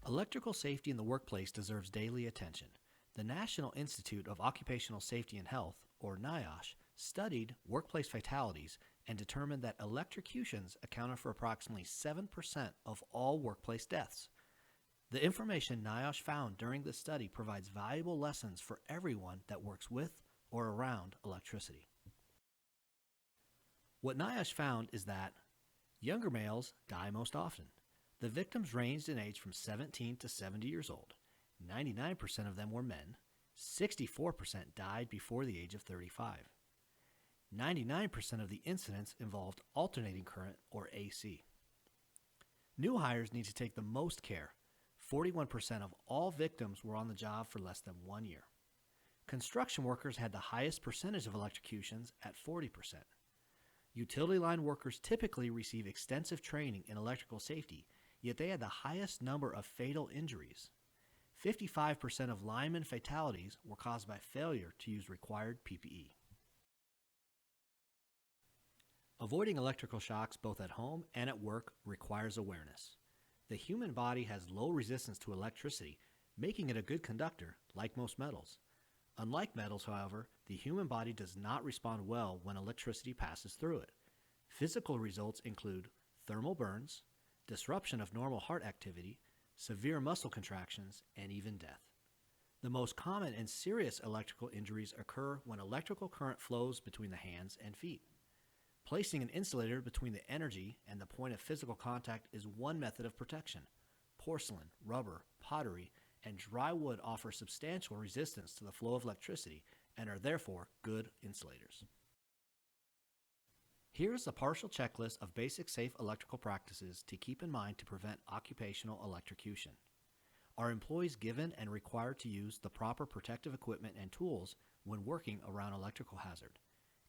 Electrical safety in the workplace deserves daily attention. The National Institute of Occupational Safety and Health, or NIOSH, studied workplace fatalities and determined that electrocutions accounted for approximately 7% of all workplace deaths. The information NIOSH found during this study provides valuable lessons for everyone that works with or around electricity. What NIOSH found is that younger males die most often. The victims ranged in age from 17 to 70 years old. 99% of them were men. 64% died before the age of 35. 99% of the incidents involved alternating current, or AC. New hires need to take the most care. 41% of all victims were on the job for less than 1 year. Construction workers had the highest percentage of electrocutions at 40%. Utility line workers typically receive extensive training in electrical safety, yet they had the highest number of fatal injuries. 55% of lineman fatalities were caused by failure to use required PPE. Avoiding electrical shocks both at home and at work requires awareness. The human body has low resistance to electricity, making it a good conductor, like most metals. Unlike metals, however, the human body does not respond well when electricity passes through it. Physical results include thermal burns, disruption of normal heart activity, severe muscle contractions, and even death. The most common and serious electrical injuries occur when electrical current flows between the hands and feet. Placing an insulator between the energy and the point of physical contact is one method of protection. Porcelain, rubber, pottery, and dry wood offer substantial resistance to the flow of electricity and are therefore good insulators. Here's a partial checklist of basic safe electrical practices to keep in mind to prevent occupational electrocution. Are employees given and required to use the proper protective equipment and tools when working around electrical hazard?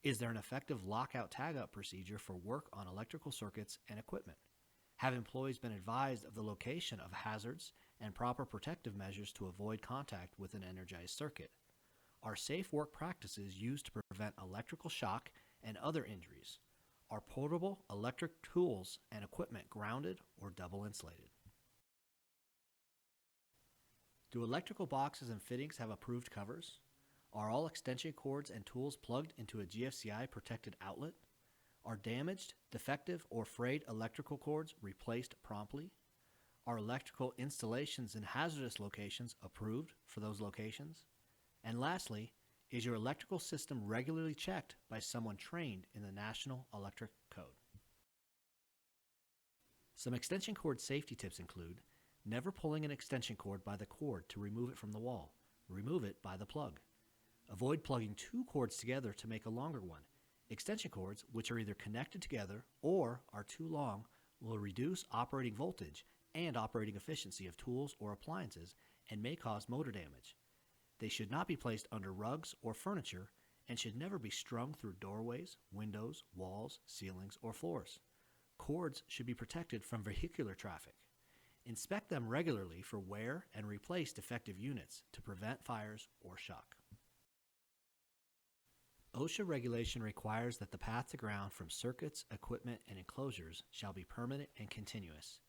Is there an effective lockout-tagout procedure for work on electrical circuits and equipment? Have employees been advised of the location of hazards and proper protective measures to avoid contact with an energized circuit? Are safe work practices used to prevent electrical shock and other injuries? Are portable electric tools and equipment grounded or double insulated? Do electrical boxes and fittings have approved covers? Are all extension cords and tools plugged into a GFCI protected outlet? Are damaged, defective, or frayed electrical cords replaced promptly? Are electrical installations in hazardous locations approved for those locations? And lastly, is your electrical system regularly checked by someone trained in the National Electric Code? Some extension cord safety tips include never pulling an extension cord by the cord to remove it from the wall. Remove it by the plug. Avoid plugging two cords together to make a longer one. Extension cords, which are either connected together or are too long, will reduce operating voltage and operating efficiency of tools or appliances and may cause motor damage. They should not be placed under rugs or furniture and should never be strung through doorways, windows, walls, ceilings, or floors. Cords should be protected from vehicular traffic. Inspect them regularly for wear and replace defective units to prevent fires or shock. OSHA regulation requires that the path to ground from circuits, equipment, and enclosures shall be permanent and continuous.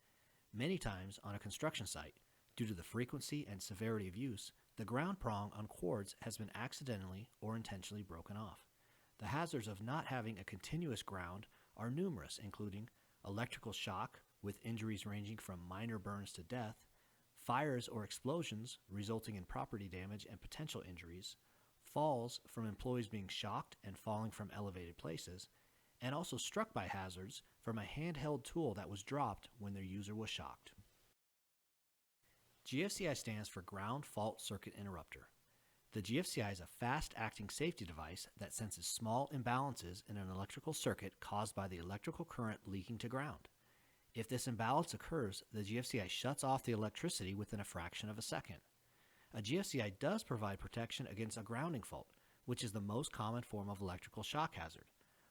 Many times on a construction site, due to the frequency and severity of use, the ground prong on cords has been accidentally or intentionally broken off. The hazards of not having a continuous ground are numerous, including electrical shock, with injuries ranging from minor burns to death, fires or explosions resulting in property damage and potential injuries, falls from employees being shocked and falling from elevated places, and also struck by hazards from a handheld tool that was dropped when their user was shocked. GFCI stands for Ground Fault Circuit Interrupter. The GFCI is a fast-acting safety device that senses small imbalances in an electrical circuit caused by the electrical current leaking to ground. If this imbalance occurs, the GFCI shuts off the electricity within a fraction of a second. A GFCI does provide protection against a grounding fault, which is the most common form of electrical shock hazard.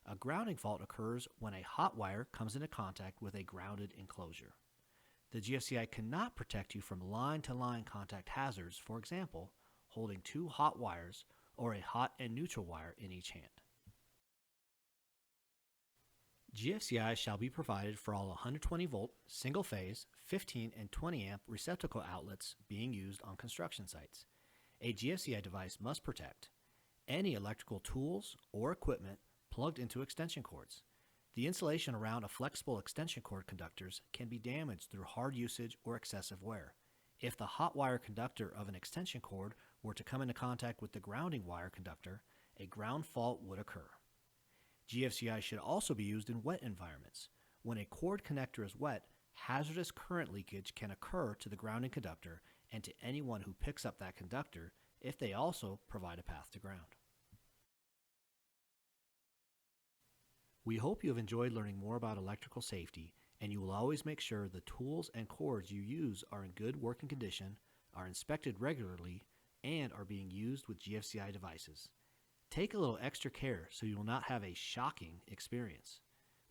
A grounding fault occurs when a hot wire comes into contact with a grounded enclosure. The GFCI cannot protect you from line-to-line contact hazards, for example, holding two hot wires or a hot and neutral wire in each hand. GFCI shall be provided for all 120 volt, single phase, 15 and 20 amp receptacle outlets being used on construction sites. A GFCI device must protect any electrical tools or equipment plugged into extension cords. The insulation around a flexible extension cord conductors can be damaged through hard usage or excessive wear. If the hot wire conductor of an extension cord were to come into contact with the grounding wire conductor, a ground fault would occur. GFCI should also be used in wet environments. When a cord connector is wet, hazardous current leakage can occur to the grounding conductor and to anyone who picks up that conductor if they also provide a path to ground. We hope you have enjoyed learning more about electrical safety, and you will always make sure the tools and cords you use are in good working condition, are inspected regularly, and are being used with GFCI devices. Take a little extra care so you will not have a shocking experience.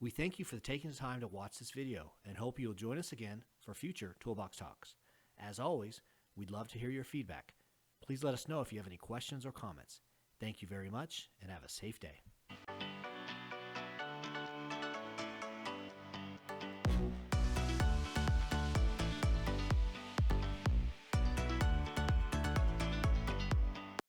We thank you for taking the time to watch this video and hope you will join us again for future Toolbox Talks. As always, we'd love to hear your feedback. Please let us know if you have any questions or comments. Thank you very much and have a safe day.